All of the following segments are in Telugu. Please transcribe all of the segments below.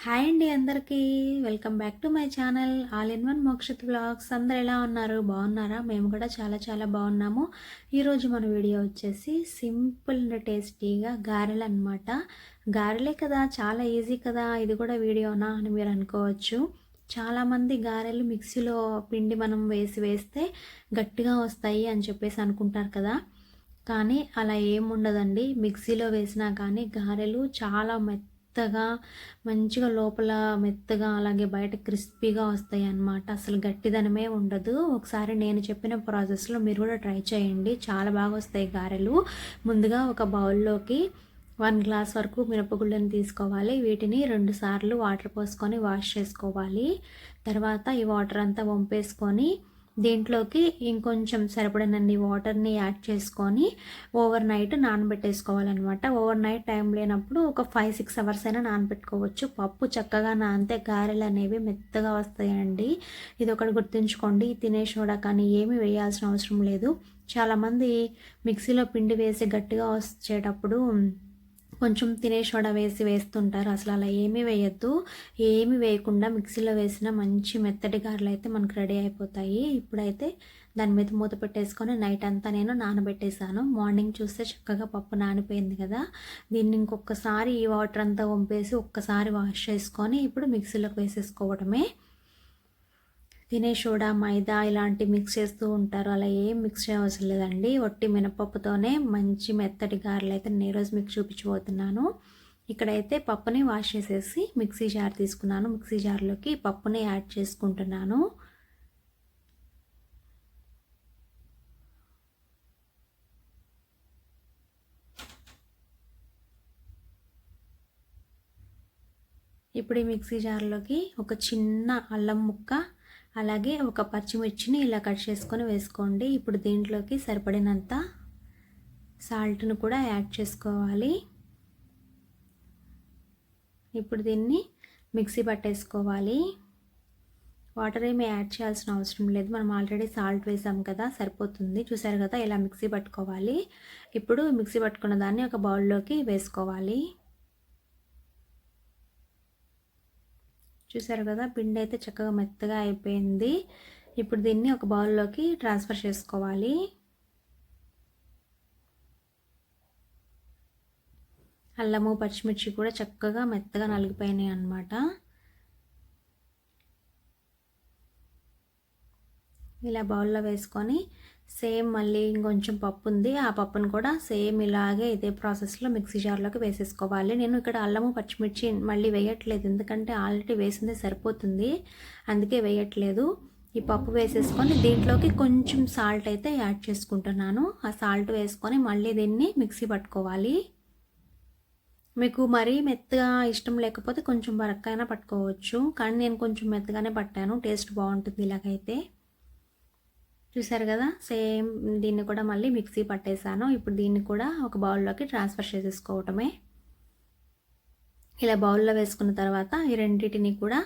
హాయ్ అండి అందరికీ. Welcome back to my channel all in one Mokshith vlogs. అందరూ ఎలా ఉన్నారు? బాగున్నారా? మేము కూడా చాలా చాలా బాగున్నాము. ఈరోజు మన వీడియో వచ్చేసి సింపుల్ అండ్ టేస్టీగా గారెలు అనమాట. గారెలే కదా, చాలా ఈజీ కదా, ఇది కూడా వీడియోనా అని మీరు అనుకోవచ్చు. చాలామంది గారెలు మిక్సీలో పిండి మనం వేస్తే గట్టిగా వస్తాయి అని చెప్పేసి అనుకుంటారు కదా, కానీ అలా ఏముండదండి. మిక్సీలో వేసినా కానీ గారెలు చాలా మెత్తగా, మంచిగా లోపల మెత్తగా, అలాగే బయట క్రిస్పీగా వస్తాయి అన్నమాట. అసలు గట్టిదనమే ఉండదు. ఒకసారి నేను చెప్పిన ప్రాసెస్లో మీరు కూడా ట్రై చేయండి, చాలా బాగా వస్తాయి గారెలు. ముందుగా ఒక బౌల్లోకి 1 గ్లాస్ వరకు మినపగుళ్ళని తీసుకోవాలి. వీటిని 2 సార్లు వాటర్ పోసుకొని వాష్ చేసుకోవాలి. తర్వాత ఈ వాటర్ అంతా వంపేసుకొని దీంట్లోకి ఇంకొంచెం సరిపడినన్ని వాటర్ని యాడ్ చేసుకొని ఓవర్ నైట్ నానబెట్టేసుకోవాలన్నమాట. ఓవర్ నైట్ టైం లేనప్పుడు ఒక 5-6 అవర్స్ అయినా నానబెట్టుకోవచ్చు. పప్పు చక్కగా నానితే గారెలు అనేవి మెత్తగా వస్తాయండి. ఇది ఒకటి గుర్తుంచుకోండి. తినే సోడా కానీ ఏమీ వేయాల్సిన అవసరం లేదు. చాలామంది మిక్సీలో పిండి వేసి గట్టిగా వచ్చేటప్పుడు కొంచెం తినే సోడా వేస్తుంటారు. అసలు అలా ఏమీ వేయద్దు. ఏమీ వేయకుండా మిక్సీలో వేసిన మంచి మెత్తటి గారెలు అయితే మనకు రెడీ అయిపోతాయి. ఇప్పుడైతే దాని మీద మూత పెట్టేసుకొని నైట్ అంతా నేను నానబెట్టేశాను. మార్నింగ్ చూస్తే చక్కగా పప్పు నానిపోయింది కదా. దీన్ని ఇంకొకసారి ఈ వాటర్ అంతా వంపేసి ఒక్కసారి వాష్ చేసుకొని ఇప్పుడు మిక్సీలోకి వేసేసుకోవడమే. తినే సోడా, మైదా ఇలాంటి మిక్స్ చేస్తూ ఉంటారు. అలా ఏం మిక్స్ చేయవలసిన లేదండి. ఒట్టి మినపప్పుతోనే మంచి మెత్తటి గారెలు అయితే నేను ఈరోజు మీకు చూపించబోతున్నాను. ఇక్కడైతే పప్పుని వాష్ చేసేసి మిక్సీ జార్ తీసుకున్నాను. మిక్సీ జార్లోకి పప్పుని యాడ్ చేసుకుంటున్నాను. ఇప్పుడు ఈ మిక్సీ జార్లోకి ఒక చిన్న అల్లం ముక్క, అలాగే ఒక పచ్చిమిర్చిని ఇలా కట్ చేసుకొని వేసుకోండి. ఇప్పుడు దీంట్లోకి సరిపడినంత సాల్ట్ను కూడా యాడ్ చేసుకోవాలి. ఇప్పుడు దీన్ని మిక్సీ పట్టేసుకోవాలి. వాటర్ ఏమి యాడ్ చేయాల్సిన అవసరం లేదు, మనం ఆల్రెడీ సాల్ట్ వేసాం కదా, సరిపోతుంది. చూసారు కదా, ఇలా మిక్సీ పట్టుకోవాలి. ఇప్పుడు మిక్సీ పట్టుకున్న దాన్ని ఒక బౌల్లోకి వేసుకోవాలి. చూసారు కదా, పిండి అయితే చక్కగా మెత్తగా అయిపోయింది. ఇప్పుడు దీన్ని ఒక బౌల్లోకి ట్రాన్స్ఫర్ చేసుకోవాలి. అల్లము, పచ్చిమిర్చి కూడా చక్కగా మెత్తగా నలిగిపోయినాయి అన్నమాట. ఇలా బౌల్లో వేసుకొని సేమ్ మళ్ళీ ఇంకొంచెం పప్పు ఉంది, ఆ పప్పును కూడా సేమ్ ఇలాగే ఇదే ప్రాసెస్లో మిక్సీ జార్లోకి వేసేసుకోవాలి. నేను ఇక్కడ అల్లము, పచ్చిమిర్చి మళ్ళీ వేయట్లేదు, ఎందుకంటే ఆల్రెడీ వేసిందే సరిపోతుంది, అందుకే వేయట్లేదు. ఈ పప్పు వేసేసుకొని దీంట్లోకి కొంచెం సాల్ట్ అయితే యాడ్ చేసుకుంటున్నాను. ఆ సాల్ట్ వేసుకొని మళ్ళీ దీన్ని మిక్సీ పట్టుకోవాలి. మీకు మరీ మెత్తగా ఇష్టం లేకపోతే కొంచెం బరక్కైనా పట్టుకోవచ్చు, కానీ నేను కొంచెం మెత్తగానే పట్టాను, టేస్ట్ బాగుంటుంది ఇలాగైతే. చూసారు కదా, సేమ్ దీన్ని కూడా మళ్ళీ మిక్సీ పట్టేశాను. ఇప్పుడు దీన్ని కూడా ఒక బౌల్లోకి ట్రాన్స్ఫర్ చేసేసుకోవటమే. ఇలా బౌల్లో వేసుకున్న తర్వాత ఈ రెండింటిని కూడా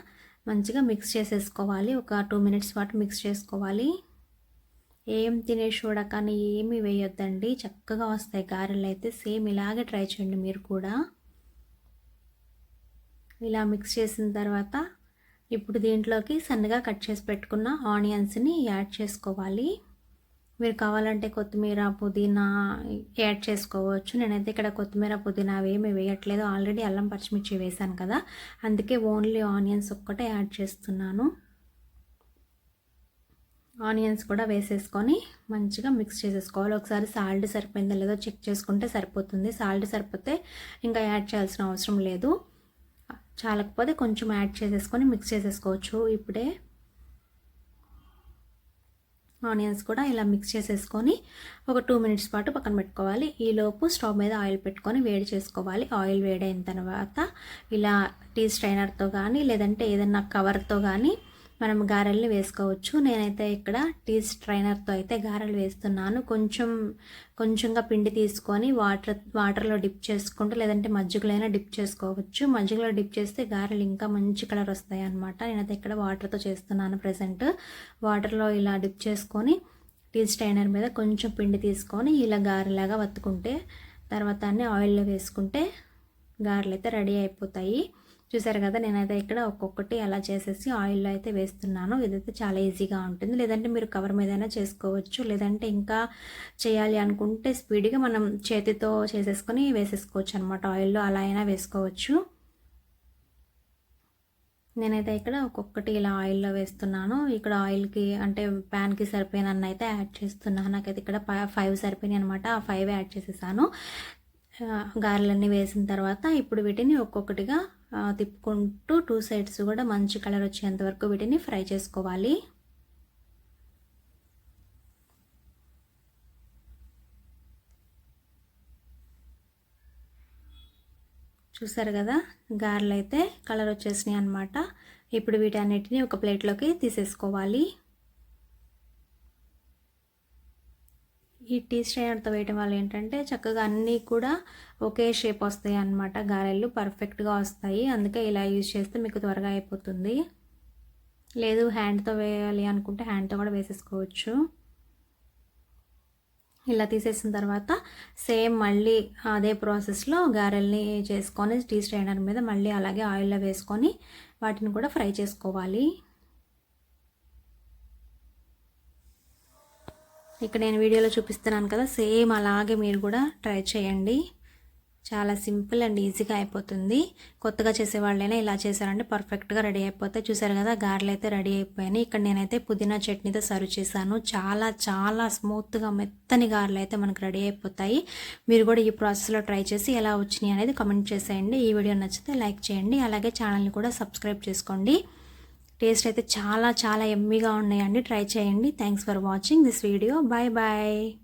మంచిగా మిక్స్ చేసేసుకోవాలి. ఒక 2 మినిట్స్ పాటు మిక్స్ చేసుకోవాలి. ఏం తినే సోడా కానీ ఏమీ వేయొద్దండి, చక్కగా వస్తాయి గారెలు అయితే. సేమ్ ఇలాగే ట్రై చేయండి మీరు కూడా. ఇలా మిక్స్ చేసిన తర్వాత ఇప్పుడు దీంట్లోకి సన్నగా కట్ చేసి పెట్టుకున్న ఆనియన్స్ని యాడ్ చేసుకోవాలి. మీరు కావాలంటే కొత్తిమీర, పుదీనా యాడ్ చేసుకోవచ్చు. నేనైతే ఇక్కడ కొత్తిమీర, పుదీనా అవేమి వేయట్లేదు, ఆల్రెడీ అల్లం, పచ్చిమిర్చి వేసాను కదా, అందుకే ఓన్లీ ఆనియన్స్ ఒక్కటే యాడ్ చేస్తున్నాను. ఆనియన్స్ కూడా వేసేసుకొని మంచిగా మిక్స్ చేసేసుకోవాలి. ఒకసారి సాల్ట్ సరిపోయిందో లేదో చెక్ చేసుకుంటే సరిపోతుంది. సాల్ట్ సరిపోతే ఇంకా యాడ్ చేయాల్సిన అవసరం లేదు, చాలకపోతే కొంచెం యాడ్ చేసేసుకొని మిక్స్ చేసేసుకోవచ్చు. ఇప్పుడే ఆనియన్స్ కూడా ఇలా మిక్స్ చేసేసుకొని ఒక 2 మినిట్స్ పాటు పక్కన పెట్టుకోవాలి. ఈలోపు స్టవ్ మీద ఆయిల్ పెట్టుకొని వేడి చేసుకోవాలి. ఆయిల్ వేడైన తర్వాత ఇలా టీ స్ట్రైనర్తో కానీ లేదంటే ఏదన్నా కవర్తో కానీ మనం గారెల్ని వేసుకోవచ్చు. నేనైతే ఇక్కడ టీ స్ట్రైనర్తో అయితే గారెలు వేస్తున్నాను. కొంచెంగా పిండి తీసుకొని వాటర్లో డిప్ చేసుకుంటూ లేదంటే మజ్జిగలో అయినా డిప్ చేసుకోవచ్చు. మజ్జిగలో డిప్ చేస్తే గారెలు ఇంకా మంచి కలర్ వస్తాయి అన్నమాట. నేనైతే ఇక్కడ వాటర్తో చేస్తున్నాను ప్రజెంట్. వాటర్లో ఇలా డిప్ చేసుకొని టీ స్ట్రైనర్ మీద కొంచెం పిండి తీసుకొని ఇలా గారెలాగా వత్తుకుంటే తర్వాత ఆయిల్లో వేసుకుంటే గారెలు అయితే రెడీ అయిపోతాయి. చూసారు కదా, నేనైతే ఇక్కడ ఒక్కొక్కటి అలా చేసేసి ఆయిల్లో అయితే వేస్తున్నాను. ఇదైతే చాలా ఈజీగా ఉంటుంది. లేదంటే మీరు కవర్ మీదైనా చేసుకోవచ్చు. లేదంటే ఇంకా చేయాలి అనుకుంటే స్పీడ్గా మనం చేతితో చేసేసుకొని వేసేసుకోవచ్చు అనమాట. ఆయిల్లో అలా అయినా వేసుకోవచ్చు. నేనైతే ఇక్కడ ఒక్కొక్కటి ఇలా ఆయిల్లో వేస్తున్నాను. ఇక్కడ ఆయిల్కి అంటే ప్యాన్కి సరిపోయినన్ని అయితే యాడ్ చేస్తున్నాను. నాకైతే ఇక్కడ 5 సరిపోయినాయి అనమాట. ఆ 5 యాడ్ చేసేసాను. గారెలన్నీ వేసిన తర్వాత ఇప్పుడు వీటిని ఒక్కొక్కటిగా తిప్పుకుంటూ 2 సైడ్స్ కూడా మంచి కలర్ వచ్చేంత వరకు వీటిని ఫ్రై చేసుకోవాలి. చూసారు కదా, గారెలు అయితే కలర్ వచ్చేసినాయి అనమాట. ఇప్పుడు వీటన్నిటిని ఒక ప్లేట్లోకి తీసేసుకోవాలి. ఈ టీ స్ట్రైనర్తో వేయటం వల్ల ఏంటంటే చక్కగా అన్నీ కూడా ఒకే షేప్ వస్తాయి అన్నమాట. గారెలు పర్ఫెక్ట్గా వస్తాయి. అందుకే ఇలా యూజ్ చేస్తే మీకు త్వరగా అయిపోతుంది. లేదు హ్యాండ్తో వేయాలి అనుకుంటే హ్యాండ్తో కూడా వేసేసుకోవచ్చు. ఇలా తీసేసిన తర్వాత సేమ్ మళ్ళీ అదే ప్రాసెస్లో గారెల్ని చేసుకొని టీ స్ట్రైనర్ మీద మళ్ళీ అలాగే ఆయిల్లో వేసుకొని వాటిని కూడా ఫ్రై చేసుకోవాలి. ఇక్కడ నేను వీడియోలో చూపిస్తున్నాను కదా, సేమ్ అలాగే మీరు కూడా ట్రై చేయండి. చాలా సింపుల్ అండ్ ఈజీగా అయిపోతుంది. కొత్తగా చేసేవాళ్ళైనా ఇలా చేశారంటే పర్ఫెక్ట్గా రెడీ అయిపోతాయి. చూసారు కదా, గారెలు అయితే రెడీ అయిపోయాయి. ఇక్కడ నేనైతే పుదీనా చట్నీతో సర్వ్ చేశాను. చాలా చాలా స్మూత్గా మెత్తని గారెలు అయితే మనకు రెడీ అయిపోతాయి. మీరు కూడా ఈ ప్రాసెస్లో ట్రై చేసి ఎలా వచ్చినాయి అనేది కామెంట్ చేసేయండి. ఈ వీడియో నచ్చితే లైక్ చేయండి. అలాగే ఛానల్ని కూడా సబ్స్క్రైబ్ చేసుకోండి. టేస్ట్ అయితే చాలా చాలా ఎమ్మీగా ఉన్నాయండి. ట్రై చేయండి. Thanks for watching this video. Bye bye.